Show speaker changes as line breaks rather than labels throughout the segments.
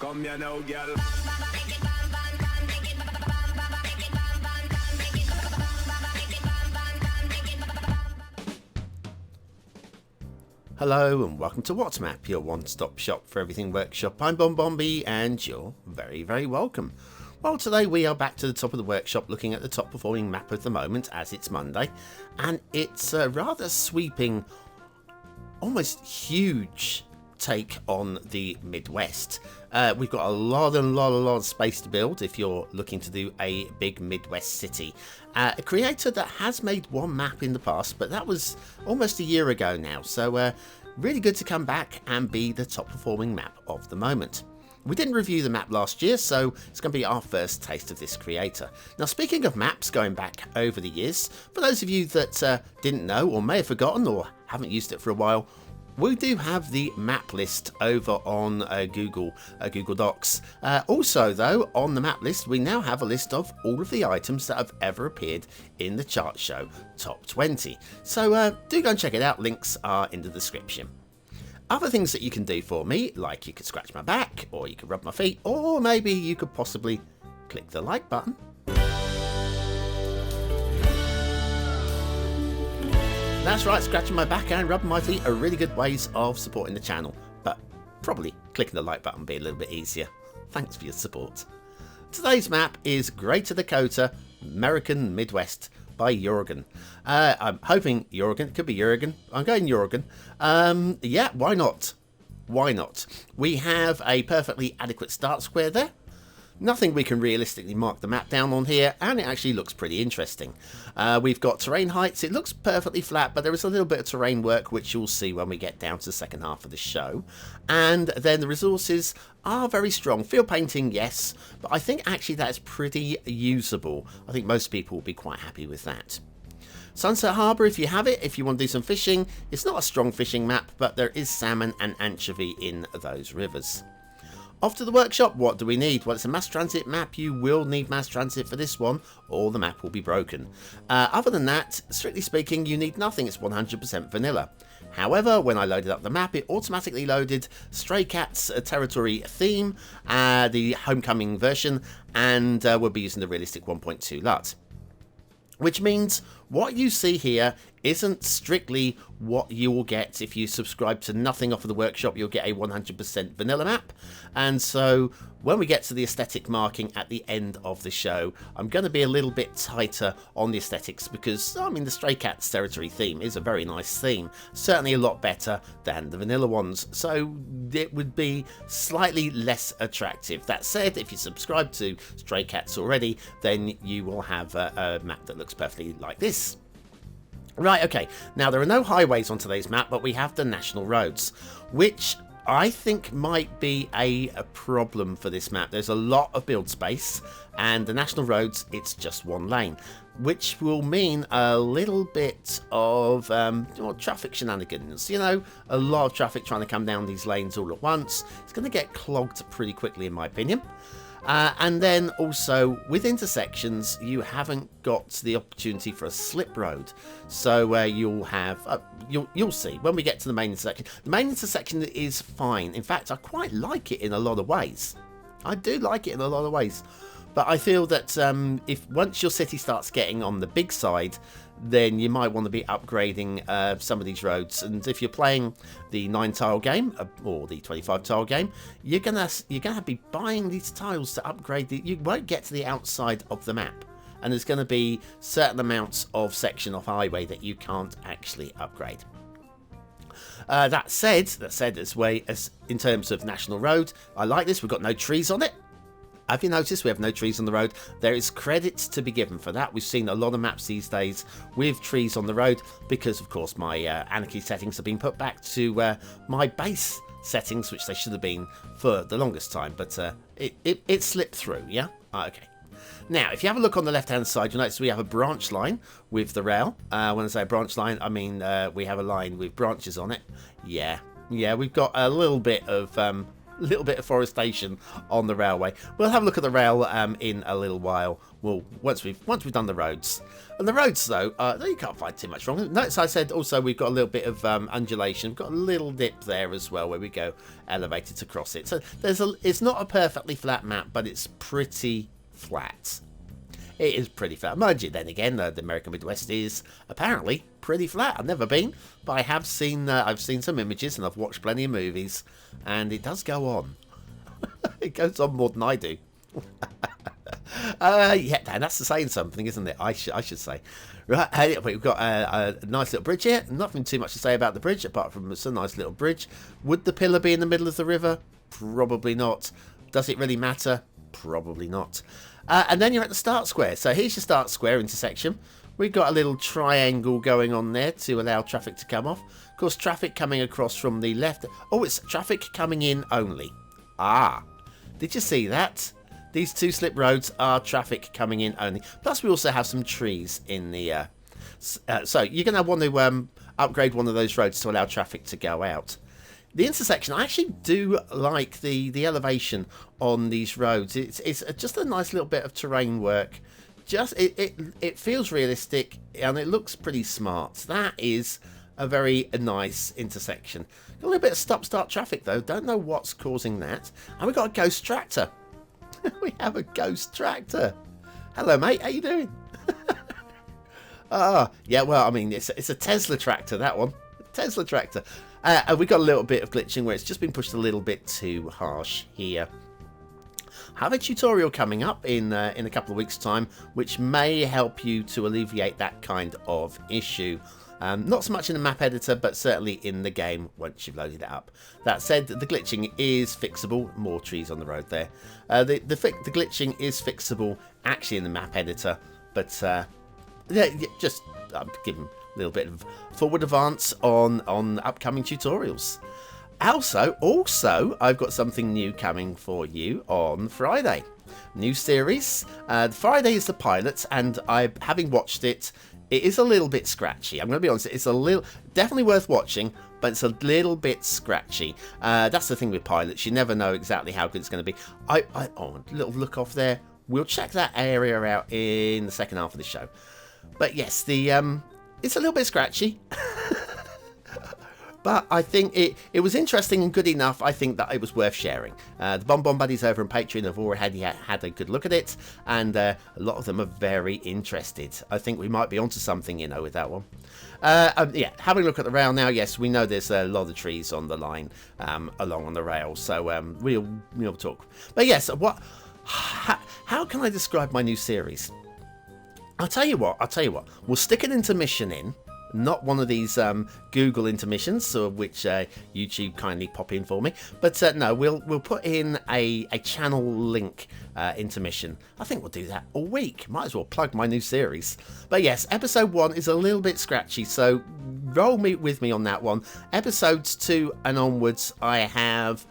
Come here now, girl.
Hello and welcome to WhatsMap, your one-stop shop for everything workshop. I'm BonBonB and you're very, very welcome. Well, today we are back to the top of the workshop looking at the top performing map of the moment as it's Monday. And it's a rather sweeping, almost huge take on the Midwest. We've got a lot of space to build if you're looking to do a big Midwest city. A creator that has made one map in the past, but that was almost a year ago now, so really good to come back and be the top performing map of the moment. We didn't review the map last year, so it's going to be our first taste of this creator. Now, speaking of maps going back over the years, for those of you that didn't know or may have forgotten or haven't used it for a while, we do have the map list over on Google Docs. Also, though, on the map list, we now have a list of all of the items that have ever appeared in the chart show Top 20. So do go and check it out. Links are in the description. Other things that you can do for me, like you could scratch my back, or you could rub my feet, or maybe you could possibly click the like button. That's right, scratching my back and rubbing my feet are really good ways of supporting the channel, but probably clicking the like button would be a little bit easier. Thanks for your support. Today's map is Greater Dakota, American Midwest by Jorgen. I'm hoping Jorgen, it could be Jorgen, I'm going Jorgen. Yeah, why not? Why not? We have a perfectly adequate start square there. Nothing we can realistically mark the map down on here, and it actually looks pretty interesting. We've got terrain heights. It looks perfectly flat, but there is a little bit of terrain work, which you'll see when we get down to the second half of the show. And then the resources are very strong. Field painting, yes, but I think actually that is pretty usable. I think most people will be quite happy with that. Sunset Harbour, if you have it, if you want to do some fishing. It's not a strong fishing map, but there is salmon and anchovy in those rivers. Off to the workshop, what do we need? Well, it's a mass transit map. You will need mass transit for this one, or the map will be broken. Other than that, strictly speaking, you need nothing. It's 100% vanilla. However, when I loaded up the map, it automatically loaded Stray Cats Territory theme, the Homecoming version, and we'll be using the realistic 1.2 LUT. Which means what you see here isn't strictly what you will get if you subscribe to nothing off of the workshop. You'll get a 100% vanilla map. And so when we get to the aesthetic marking at the end of the show, I'm going to be a little bit tighter on the aesthetics because, I mean, the Stray Cats Territory theme is a very nice theme. Certainly a lot better than the vanilla ones. So it would be slightly less attractive. That said, if you subscribe to Stray Cats already, then you will have a map that looks perfectly like this. Right, okay, now there are no highways on today's map, but we have the national roads, which I think might be a problem for this map. There's a lot of build space, and the national roads, it's just one lane, which will mean a little bit of traffic shenanigans. You know, a lot of traffic trying to come down these lanes all at once. It's going to get clogged pretty quickly, in my opinion. And then also with intersections, you haven't got the opportunity for a slip road. So you'll have, you'll see when we get to the main intersection. The main intersection is fine. In fact, I quite like it in a lot of ways. I do like it in a lot of ways. But I feel that if once your city starts getting on the big side, then you might want to be upgrading some of these roads. And if you're playing the 9-tile game or the 25-tile game, you're gonna be buying these tiles to upgrade. You won't get to the outside of the map, and there's going to be certain amounts of section of highway that you can't actually upgrade. That said, as in terms of national road, I like this. We've got no trees on it. Have you noticed we have no trees on the road? There is credit to be given for that. We've seen a lot of maps these days with trees on the road because, of course, my Anarchy settings have been put back to my base settings, which they should have been for the longest time, but it slipped through, yeah? Okay. Now, if you have a look on the left-hand side, you'll notice we have a branch line with the rail. When I say branch line, I mean we have a line with branches on it. Yeah, we've got a little bit of little bit of forestation on the railway. We'll have a look at the rail in a little while. Once we've done the roads. And the roads, though, you can't find too much wrong. Notice I said also we've got a little bit of undulation. We've got a little dip there as well where we go elevated to cross it. So it's not a perfectly flat map, but it's pretty flat. It is pretty flat. Mind you, then again, the American Midwest is apparently pretty flat. I've never been, but I have seen. I've seen some images and I've watched plenty of movies, and it does go on. It goes on more than I do. Yeah, that's saying something, isn't it? I should say. Right, we've got a nice little bridge here. Nothing too much to say about the bridge, apart from it's a nice little bridge. Would the pillar be in the middle of the river? Probably not. Does it really matter? Probably not. And then you're at the start square. So here's your start square intersection. We've got a little triangle going on there to allow traffic to come off. Of course, traffic coming across from the left. Oh, it's traffic coming in only. Ah, did you see that? These two slip roads are traffic coming in only. Plus, we also have some trees in the... so you're going to want to upgrade one of those roads to allow traffic to go out. The intersection, I actually do like the elevation on these roads. It's just a nice little bit of terrain work. Just it feels realistic and it looks pretty smart. That is a very nice intersection. Got a little bit of stop-start traffic though. Don't know what's causing that. And we've got a ghost tractor. We have a ghost tractor. Hello, mate. How you doing? Yeah. Well, I mean, it's a Tesla tractor. That one, Tesla tractor. And we got a little bit of glitching where it's just been pushed a little bit too harsh here. Have a tutorial coming up in a couple of weeks' time, which may help you to alleviate that kind of issue. Not so much in the map editor, but certainly in the game once you've loaded it up. That said, the glitching is fixable. More trees on the road there. The glitching is fixable actually in the map editor, but yeah, just give them a little bit of forward advance on upcoming tutorials. Also, I've got something new coming for you on Friday. New series. Friday is the pilot, and having watched it, it is a little bit scratchy. I'm going to be honest, it's definitely worth watching, but it's a little bit scratchy. That's the thing with pilots. You never know exactly how good it's going to be. Oh, a little look off there. We'll check that area out in the second half of the show. But yes, it's a little bit scratchy. But I think it was interesting and good enough. I think that it was worth sharing. The BonBonB buddies over on Patreon have already had a good look at it, and a lot of them are very interested. I think we might be onto something, with that one. Yeah, having a look at the rail now. Yes, we know there's a lot of trees on the line along on the rail, so we'll talk. But yes, how can I describe my new series? I'll tell you what. We'll stick an intermission in. Not one of these Google intermissions, which YouTube kindly pop in for me. But no, we'll put in a channel link intermission. I think we'll do that all week. Might as well plug my new series. But yes, episode 1 is a little bit scratchy, so roll with me on that one. Episodes 2 and onwards, I have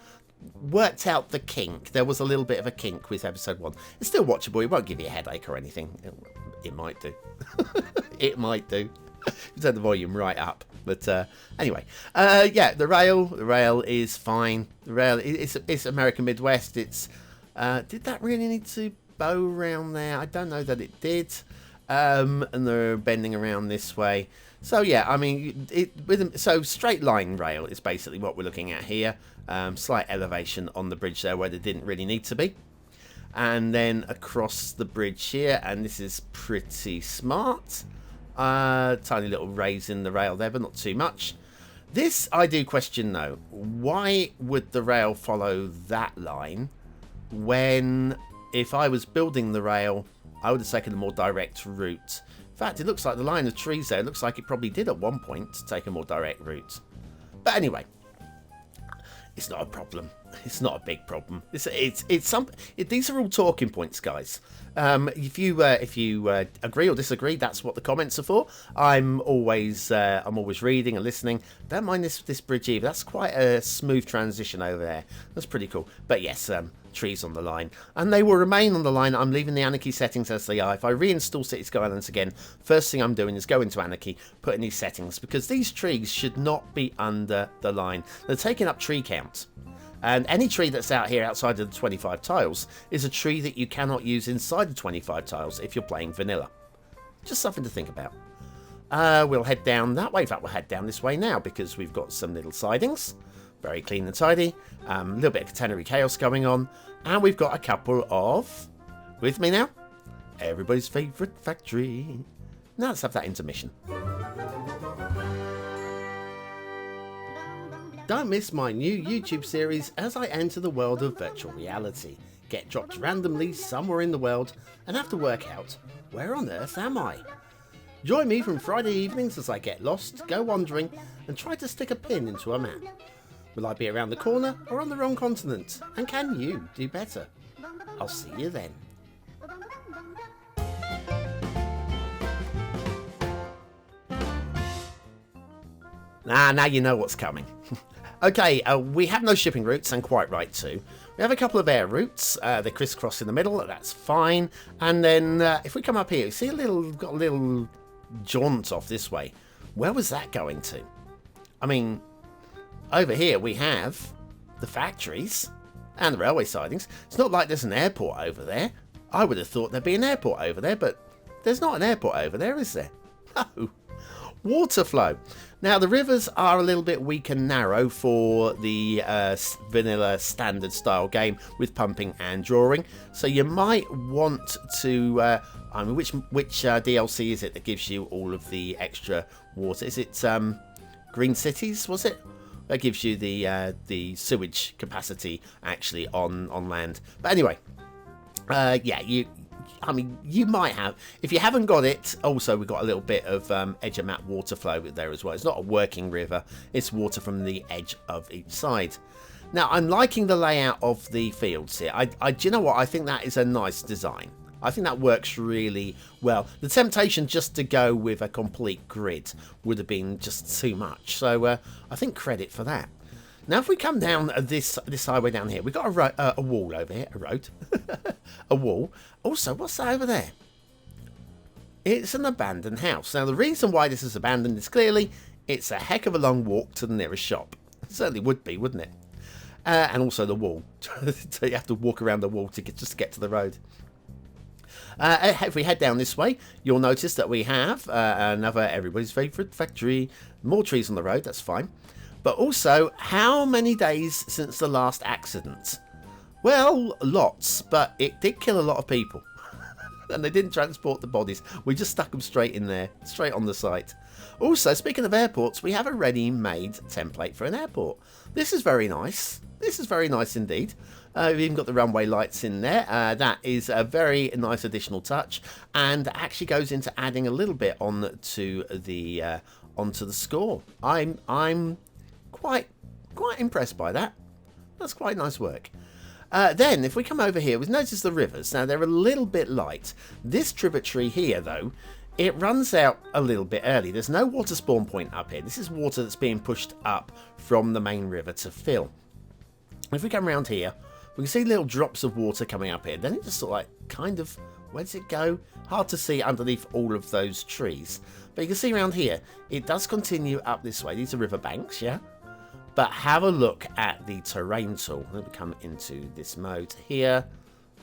worked out the kink. There was a little bit of a kink with episode 1. It's still watchable. It won't give you a headache or anything. It might do. It might do. You turn the volume right up. But anyway, yeah, the rail is fine. The rail, it's American Midwest. It's did that really need to bow around there? I don't know that it did. And they're bending around this way. So yeah, I mean, so straight line rail is basically what we're looking at here. Slight elevation on the bridge there where there didn't really need to be. And then across the bridge here, and this is pretty smart. Tiny little raise in the rail there, but not too much. This I do question though. Why would the rail follow that line when, if I was building the rail, I would have taken a more direct route? In fact, it looks like the line of trees there, it looks like it probably did at one point take a more direct route. But anyway, it's not a problem. It's not a big problem. These are all talking points, guys. If you agree or disagree, that's what the comments are for. I'm always reading and listening. Don't mind this bridge either. That's quite a smooth transition over there. That's pretty cool. But yes, trees on the line, and they will remain on the line. I'm leaving the Anarchy settings as they are. If I reinstall Cities Skylines again, first thing I'm doing is go into Anarchy, put in these settings, because these trees should not be under the line. They're taking up tree count. And any tree that's out here outside of the 25 tiles is a tree that you cannot use inside the 25 tiles if you're playing vanilla. Just something to think about. We'll head down that way. In fact, we'll head down this way now because we've got some little sidings. Very clean and tidy. A little bit of catenary chaos going on. And we've got a couple of... With me now? Everybody's favourite factory. Now let's have that intermission. Don't miss my new YouTube series as I enter the world of virtual reality. Get dropped randomly somewhere in the world and have to work out, where on earth am I? Join me from Friday evenings as I get lost, go wandering and try to stick a pin into a map. Will I be around the corner or on the wrong continent? And can you do better? I'll see you then. Now you know what's coming. Okay, we have no shipping routes, and quite right too. We have a couple of air routes. They crisscross in the middle, that's fine. And then if we come up here, you see got a little jaunt off this way. Where was that going to? I mean, over here we have the factories and the railway sidings. It's not like there's an airport over there. I would have thought there'd be an airport over there, but there's not an airport over there, is there? No. Water flow. Now the rivers are a little bit weak and narrow for the vanilla standard style game with pumping and drawing, so you might want to I mean, which DLC is it that gives you all of the extra water? Is it Green Cities, was it? That gives you the sewage capacity actually on land. But anyway, yeah, I mean, you might have. If you haven't got it, also we've got a little bit of edge of map water flow there as well. It's not a working river, it's water from the edge of each side. Now, I'm liking the layout of the fields here. Do you know what? I think that is a nice design. I think that works really well. The temptation just to go with a complete grid would have been just too much. So I think credit for that. Now, if we come down this highway down here, we've got a wall over here, a road, a wall. Also, what's that over there? It's an abandoned house. Now, the reason why this is abandoned is clearly it's a heck of a long walk to the nearest shop. It certainly would be, wouldn't it? And also the wall. So you have to walk around the wall to just get to the road. If we head down this way, you'll notice that we have another everybody's favourite factory. More trees on the road, that's fine. But also, how many days since the last accident? Well, lots, but it did kill a lot of people. And they didn't transport the bodies. We just stuck them straight in there, straight on the site. Also, speaking of airports, we have a ready-made template for an airport. This is very nice. This is very nice indeed. We've even got the runway lights in there. That is a very nice additional touch, and actually goes into adding a little bit onto the score. I'm quite impressed by that. That's quite nice work. Then, if we come over here, we've noticed the rivers. Now, they're a little bit light. This tributary here, though, it runs out a little bit early. There's no water spawn point up here. This is water that's being pushed up from the main river to fill. If we come around here, we can see little drops of water coming up here. Then it just sort of like, kind of, where does it go? Hard to see underneath all of those trees. But you can see around here, it does continue up this way. These are river banks, yeah? But have a look at the terrain tool. Let me come into this mode here.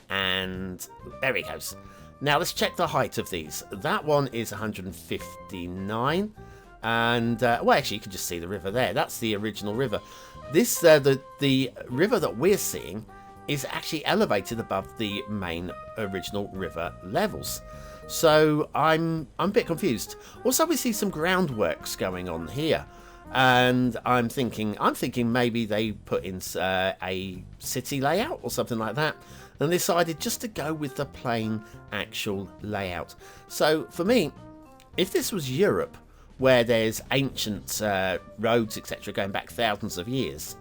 And there it goes. Now let's check the height of these. That one is 159. And, well, actually, you can just see the river there. That's the original river. This, the river that we're seeing is actually elevated above the main original river levels. So I'm a bit confused. Also, we see some groundworks going on here. And I'm thinking maybe they put in a city layout or something like that, and decided just to go with the plain actual layout. So for me, if this was Europe, where there's ancient roads, etc., going back thousands of years,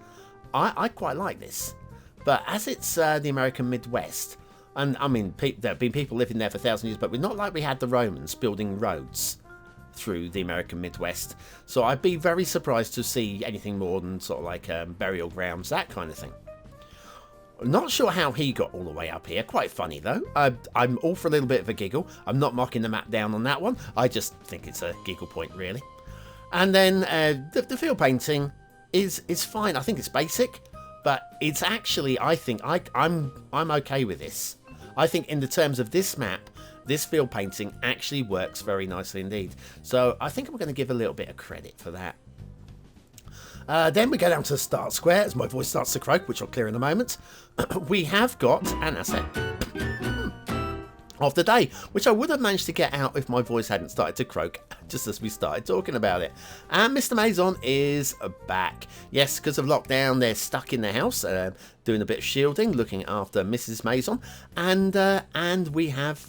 I quite like this. But as it's the American Midwest, and I mean, there have been people living there for thousands of years, but we're not like we had the Romans building roads through the American Midwest. So I'd be very surprised to see anything more than sort of like burial grounds, that kind of thing. Not sure how he got all the way up here. Quite funny though. I'm all for a little bit of a giggle. I'm not marking the map down on that one. I just think it's a giggle point really. And then the field painting is fine. I think it's basic, but it's actually, I think, I'm okay with this. I think in the terms of this map, this field painting actually works very nicely indeed. So I think I'm going to give a little bit of credit for that. Then we go down to the start square as my voice starts to croak, which I'll clear in a moment. We have got an asset of the day, which I would have managed to get out if my voice hadn't started to croak just as we started talking about it. And MrMaison is back. Yes, because of lockdown, they're stuck in the house, doing a bit of shielding, looking after Mrs. Maison, and we have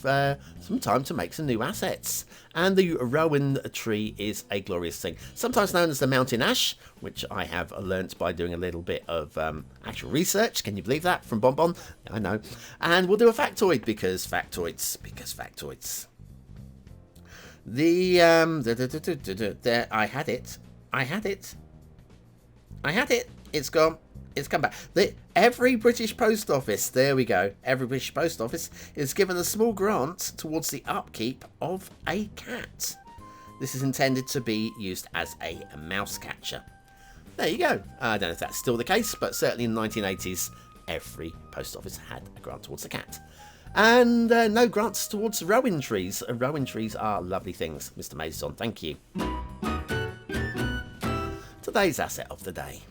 some time to make some new assets. And the Rowan tree is a glorious thing, sometimes known as the mountain ash, which I have learnt by doing a little bit of actual research. Can you believe that? From BonBonB? I know. And we'll do a factoid because factoids. The there, I had it. It's gone. It's come back. Every British post office, there we go, every British post office is given a small grant towards the upkeep of a cat. This is intended to be used as a mouse catcher. There you go. I don't know if that's still the case, but certainly in the 1980s, every post office had a grant towards a cat. And no grants towards Rowan trees. Rowan trees are lovely things, MrMaison. Thank you. Today's asset of the day.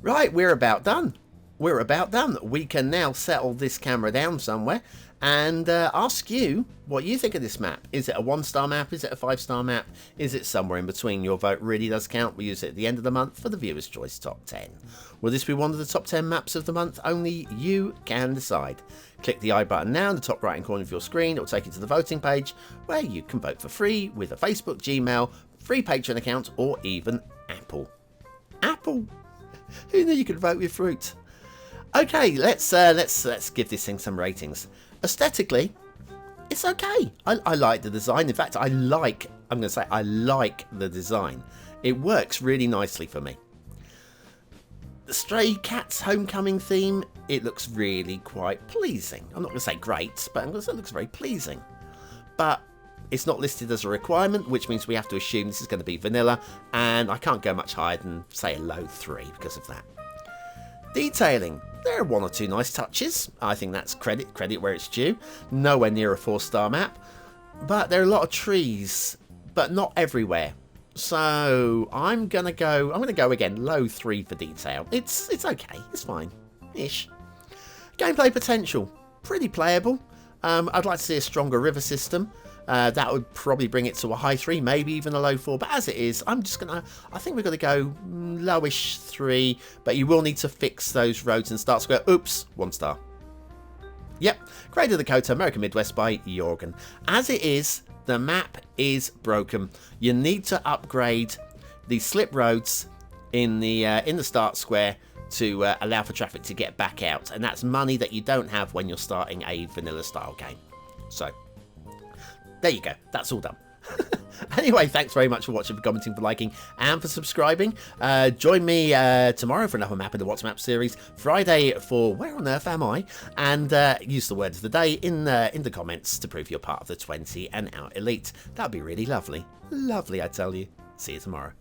Right, we're about done. We can now settle this camera down somewhere and ask you what you think of this map. Is it a 1-star map? Is it a 5-star map? Is it somewhere in between? Your vote really does count. We use it at the end of the month for the Viewer's Choice Top 10. Will this be one of the top 10 maps of the month? Only you can decide. Click the I button now in the top right hand corner of your screen. It will take you to the voting page where you can vote for free with a Facebook, Gmail, free Patreon account, or even Apple. Apple? Who knew you could vote with fruit? Okay, let's give this thing some ratings. Aesthetically, it's okay. I like the design. In fact, I like the design. It works really nicely for me. The Stray Cats Homecoming theme, it looks really quite pleasing. I'm not going to say great, but I'm going to say it looks very pleasing. But it's not listed as a requirement, which means we have to assume this is going to be vanilla, and I can't go much higher than, say, a low 3 because of that. Detailing. There are 1 or 2 nice touches. I think that's credit where it's due. Nowhere near a 4-star map. But there are a lot of trees, but not everywhere. So I'm gonna go again, low 3 for detail. It's okay, it's fine. Ish. Gameplay potential. Pretty playable. I'd like to see a stronger river system. That would probably bring it to a high 3, maybe even a low 4. But as it is, I think we're going to go lowish 3. But you will need to fix those roads and start square. Oops, 1 star. Yep, created Dakota, American Midwest by Jorgen. As it is, the map is broken. You need to upgrade the slip roads in the start square to allow for traffic to get back out. And that's money that you don't have when you're starting a vanilla style game. So there you go. That's all done. Anyway, thanks very much for watching, for commenting, for liking, and for subscribing. Join me tomorrow for another map in the What's Map series. Friday for Where on Earth Am I? And use the word of the day in the comments to prove you're part of the 20 and out elite. That'd be really lovely. Lovely, I tell you. See you tomorrow.